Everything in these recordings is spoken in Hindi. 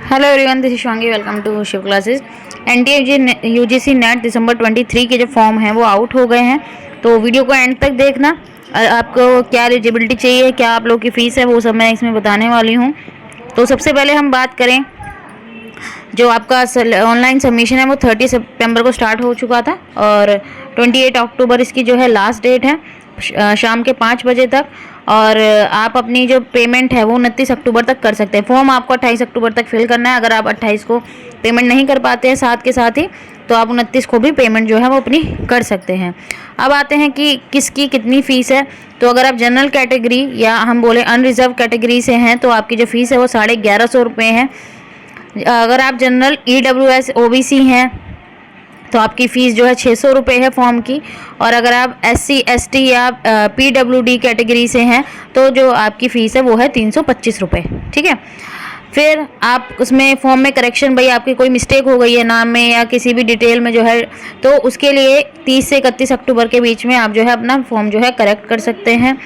Hello everyone, this is Shivangi. Welcome to Shiv classes. NTA UGC NET December 23 के जो फॉर्म हैं वो आउट हो गए हैं, तो वीडियो को एंड तक देखना। आपको क्या एलिजिबिलिटी चाहिए, क्या आप लोग की फ़ीस है, वो सब मैं इसमें बताने वाली हूँ। तो सबसे पहले हम बात करें, जो आपका ऑनलाइन सबमिशन है वो 30 सितंबर को स्टार्ट हो चुका था और 28 अक्टूबर इसकी जो है लास्ट डेट है, शाम के 5 बजे तक। और आप अपनी जो पेमेंट है वो 29 अक्टूबर तक कर सकते हैं। फॉर्म आपको 28 अक्टूबर तक फिल करना है। अगर आप 28 को पेमेंट नहीं कर पाते हैं साथ के साथ ही, तो आप 29 को भी पेमेंट जो है वो अपनी कर सकते हैं। अब आते हैं कि किसकी कितनी फ़ीस है। तो अगर आप जनरल कैटेगरी या हम बोले अनरिजर्व कैटेगरी से हैं तो आपकी जो फ़ीस है वो 1150 रुपये है। अगर आप जनरल EWS OBC हैं तो आपकी फ़ीस जो है 600 रुपये है फॉर्म की। और अगर आप SC ST या PWD कैटेगरी से हैं तो जो आपकी फ़ीस है वो है 325 रुपये। ठीक है। फिर आप उसमें फॉर्म में करेक्शन, भाई आपकी कोई मिस्टेक हो गई है नाम में या किसी भी डिटेल में जो है, तो उसके लिए 30 से 31 अक्टूबर के बीच में आप जो है अपना फॉर्म जो है करेक्ट कर सकते हैं।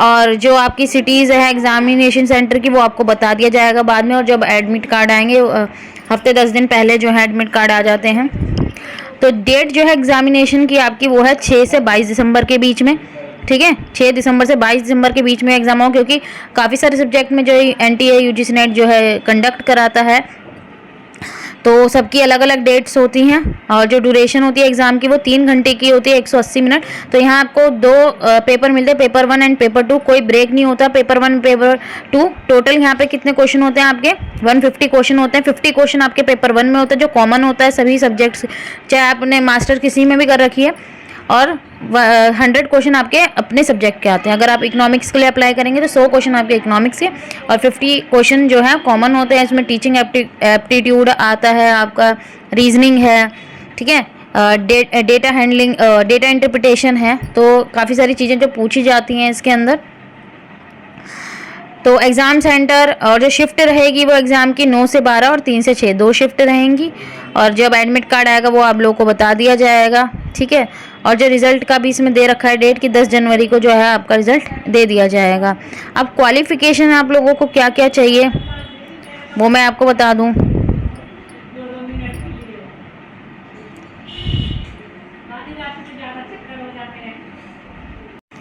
और जो आपकी सिटीज़ है एग्ज़ामिनेशन सेंटर की, वो आपको बता दिया जाएगा बाद में। और जब एडमिट कार्ड आएंगे हफ्ते 10 दिन पहले जो है एडमिट कार्ड आ जाते हैं। तो डेट जो है एग्ज़ामिनेशन की आपकी वो है 6 से 22 दिसंबर के बीच में। ठीक है, 6 दिसंबर से 22 दिसंबर के बीच में एग्ज़ाम हो, क्योंकि काफ़ी सारे सब्जेक्ट में जो NTA UGC नेट जो है कंडक्ट कराता है, तो सबकी अलग अलग डेट्स होती हैं। और जो ड्यूरेशन होती है एग्ज़ाम की वो 3 घंटे की होती है, 180 मिनट। तो यहाँ आपको 2 पेपर मिलते हैं, पेपर 1 एंड पेपर 2। कोई ब्रेक नहीं होता पेपर 1 पेपर 2। टोटल यहाँ पे कितने क्वेश्चन होते हैं आपके? 150 क्वेश्चन होते हैं। 50 क्वेश्चन आपके पेपर 1 में होता है जो कॉमन होता है सभी सब्जेक्ट्स, चाहे आपने मास्टर किसी में भी कर रखी है। और 100 क्वेश्चन आपके अपने सब्जेक्ट के आते हैं। अगर आप इकोनॉमिक्स के लिए अप्लाई करेंगे तो 100 क्वेश्चन आपके इकोनॉमिक्स के और 50 क्वेश्चन जो है कॉमन होते हैं। इसमें टीचिंग एप्टीट्यूड आता है, आपका रीजनिंग है, ठीक है, डेटा हैंडलिंग, डेटा इंटरप्रिटेशन है। तो काफ़ी सारी चीज़ें जो पूछी जाती हैं इसके अंदर। तो एग्ज़ाम सेंटर और जो शिफ्ट रहेगी वो एग्ज़ाम की 9 से 12 और 3 से 6 2 शिफ्ट रहेंगी। और जब एडमिट कार्ड आएगा वो आप लोगों को बता दिया जाएगा। ठीक है। और जो रिज़ल्ट का भी इसमें दे रखा है डेट कि 10 जनवरी को जो है आपका रिज़ल्ट दे दिया जाएगा। अब क्वालिफ़िकेशन आप लोगों को क्या क्या चाहिए वो मैं आपको बता दूं।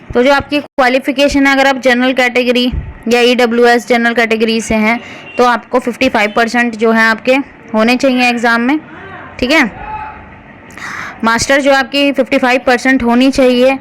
तो जो आपकी क्वालिफ़िकेशन है, अगर आप जनरल कैटेगरी या EWS जनरल कैटेगरी से हैं तो आपको 55% जो है आपके होने चाहिए एग्ज़ाम में। ठीक है। मास्टर जो आपकी 55% होनी चाहिए।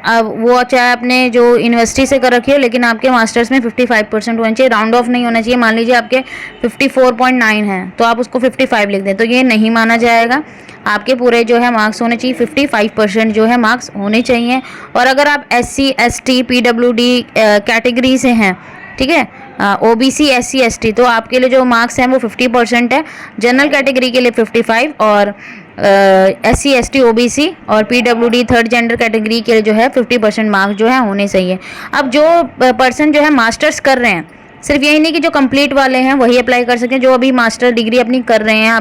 अब वो चाहे आपने जो यूनिवर्सिटी से कर रखी हो, लेकिन आपके मास्टर्स में 55% होना चाहिए। राउंड ऑफ नहीं होना चाहिए। मान लीजिए आपके 54.9 हैं तो आप उसको 55 लिख दें तो ये नहीं माना जाएगा। आपके पूरे जो है मार्क्स होने चाहिए, 55% जो है मार्क्स होने चाहिए। और अगर आप SC ST PWD कैटेगरी से हैं, ठीक है, OBC SC ST, तो आपके लिए जो मार्क्स हैं वो 50% है। जनरल कैटेगरी के लिए 55 और SC ST OBC और PWD थर्ड जेंडर कैटेगरी के लिए जो है 50% मार्क्स जो है होने चाहिए। अब जो पर्सन जो है मास्टर्स कर रहे हैं, सिर्फ यही नहीं कि जो कंप्लीट वाले हैं वही अप्लाई कर सकें। जो अभी मास्टर डिग्री अपनी कर रहे हैं,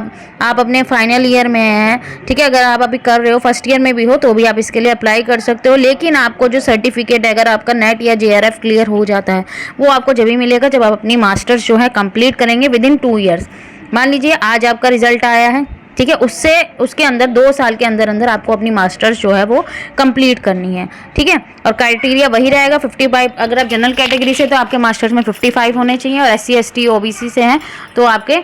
आप अपने फाइनल ईयर में हैं, ठीक है, अगर आप अभी कर रहे हो, फर्स्ट ईयर में भी हो तो भी आप इसके लिए अप्लाई कर सकते हो। लेकिन आपको जो सर्टिफिकेट है, अगर आपका नेट या JRF क्लियर हो जाता है, वो आपको जब भी मिलेगा जब आप अपनी मास्टर्स जो है कंप्लीट करेंगे विदिन 2 ईयर्स। मान लीजिए आज आपका रिजल्ट आया है, ठीक है, उसके अंदर 2 साल के अंदर अंदर आपको अपनी मास्टर्स जो है वो कंप्लीट करनी है। ठीक है। और क्राइटेरिया वही रहेगा 55। अगर आप जनरल कैटेगरी से तो आपके मास्टर्स में 55 होने चाहिए और SC ST OBC से हैं तो आपके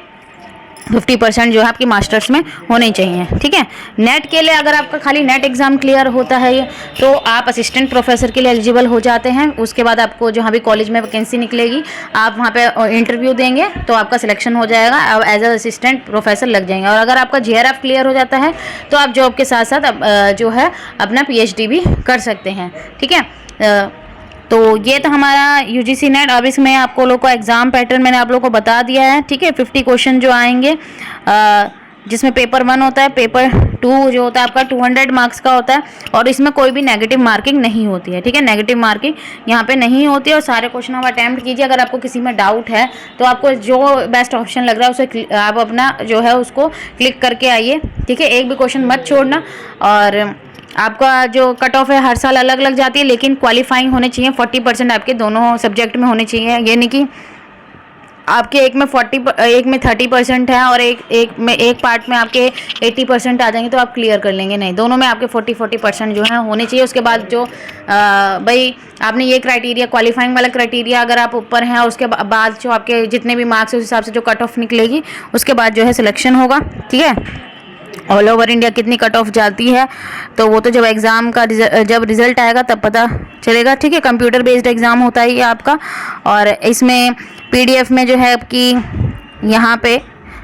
50% जो है आपकी मास्टर्स में होने चाहिए। ठीक है। नेट के लिए अगर आपका खाली नेट एग्ज़ाम क्लियर होता है ये, तो आप असिस्टेंट प्रोफेसर के लिए एलिजिबल हो जाते हैं। उसके बाद आपको जहाँ भी कॉलेज में वैकेंसी निकलेगी आप वहाँ पे इंटरव्यू देंगे तो आपका सिलेक्शन हो जाएगा, अब एज अ असिस्टेंट प्रोफेसर लग जाएंगे। और अगर आपका JRF क्लियर हो जाता है तो आप जॉब के साथ साथ जो है अपना PhD भी कर सकते हैं। ठीक है। तो ये तो हमारा UGC नेट। अब इसमें आपको लोग को एग्ज़ाम पैटर्न मैंने आप लोग को बता दिया है। ठीक है। 50 क्वेश्चन जो आएंगे, जिसमें पेपर 1 होता है, पेपर 2 जो होता है आपका 200 मार्क्स का होता है और इसमें कोई भी नेगेटिव मार्किंग नहीं होती है। ठीक है। नेगेटिव मार्किंग यहाँ पे नहीं होती है और सारे क्वेश्चन आप अटैम्प्ट कीजिए। अगर आपको किसी में डाउट है तो आपको जो बेस्ट ऑप्शन लग रहा है उसे आप अपना जो है उसको क्लिक करके आइए। ठीक है। एक भी क्वेश्चन मत छोड़ना। और आपका जो कट ऑफ है हर साल अलग अलग जाती है, लेकिन क्वालिफाइंग होने चाहिए 40% आपके दोनों सब्जेक्ट में होने चाहिए। ये नहीं कि आपके एक में 30% है और एक पार्ट में आपके 80% आ जाएंगे तो आप क्लियर कर लेंगे। नहीं, दोनों में आपके 40% जो है होने चाहिए। उसके बाद जो भाई आपने ये क्राइटेरिया, क्वालिफाइंग वाला क्राइटेरिया अगर आप ऊपर हैं, उसके बाद जो आपके जितने भी मार्क्स है उस हिसाब से जो कट ऑफ निकलेगी उसके बाद जो है सिलेक्शन होगा। ठीक है, ऑल ओवर इंडिया कितनी कट ऑफ जाती है तो वो तो जब एग्ज़ाम का जब रिज़ल्ट आएगा तब पता चलेगा। ठीक है, कंप्यूटर बेस्ड एग्ज़ाम होता है ये आपका, और इसमें पीडीएफ में जो है आपकी यहाँ पे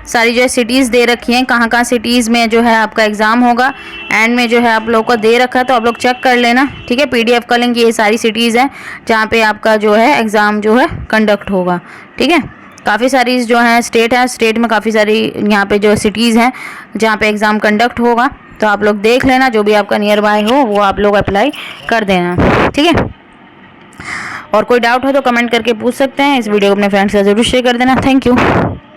सारी जो है सिटीज़ दे रखी हैं, कहाँ कहाँ सिटीज़ में जो है आपका एग्ज़ाम होगा। एंड में जो है आप लोग को दे रखा है तो आप लोग चेक कर लेना। ठीक है, पीडीएफ का लिंक, ये सारी सिटीज़ हैं जहाँ पे आपका जो है एग्ज़ाम जो है कंडक्ट होगा। ठीक है, काफ़ी सारी जो है स्टेट है, स्टेट में काफ़ी सारी यहाँ पे जो सिटीज़ हैं जहाँ पे एग्ज़ाम कंडक्ट होगा। तो आप लोग देख लेना, जो भी आपका नियर बाय हो वो आप लोग अप्लाई कर देना। ठीक है, और कोई डाउट हो तो कमेंट करके पूछ सकते हैं। इस वीडियो को अपने फ्रेंड्स से ज़रूर शेयर कर देना। Thank you.